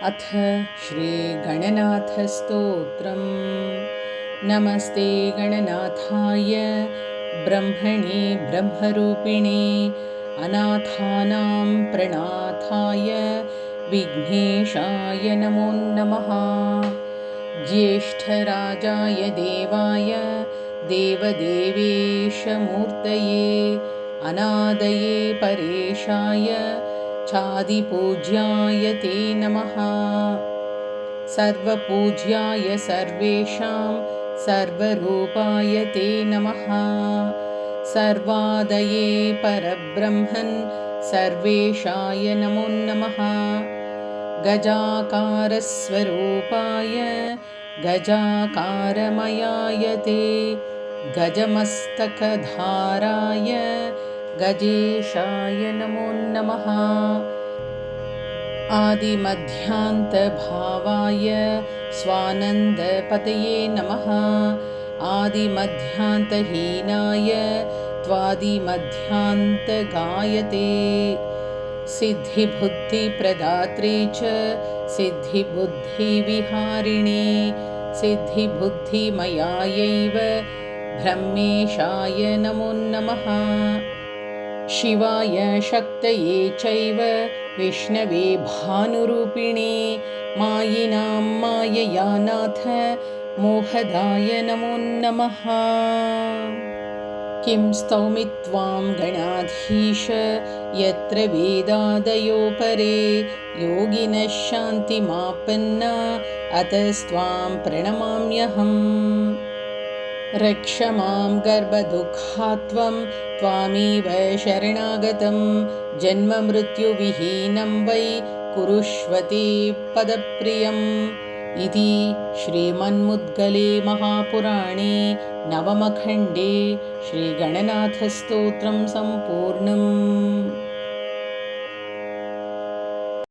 अथ श्रीगणनाथस्तोत्रम्। नमस्ते गणनाथाय ब्रह्मणे ब्रह्मरूपिणे अनाथानां प्रणाथाय विघ्नेशाय नमो नमः। ज्येष्ठराजाय देवाय देवदेवेशमूर्तये अनादये परेशाय चादिपूज्याय ते नमः। सर्वपूज्याय सर्वेषां सर्वरूपाय ते नमः। सर्वादये परब्रह्मन् सर्वेशाय नमो नमः। गजाकारस्वरूपाय गजाकारमयाय ते गजमस्तकधाराय गजेशाय नमो नमः। आदिमध्यान्तभावाय स्वानन्दपतये नमः। आदिमध्यान्तहीनाय त्वादिमध्यान्तगायते सिद्धिबुद्धिप्रदात्रे च सिद्धिबुद्धिविहारिणे सिद्धिबुद्धिमयायैव ब्रह्मेशाय नमो नमः। शिवाय शक्तये चैव विष्णवे भानुरूपिणे मायिनां माययानाथ मोहदाय नमो नमः। किं स्तौमि त्वां गणाधीश यत्र वेदादयो परे योगिनः शान्तिमापन्ना अतस्त्वां प्रणमाम्यहम्। रक्ष मां गर्भदुःखात्वं त्वामेव शरणागतं जन्ममृत्युविहीनं वै कुरुष्वते पदप्रियम् इति श्रीमन्मुद्गले महापुराणे नवमखण्डे श्रीगणनाथस्तोत्रं सम्पूर्णम्।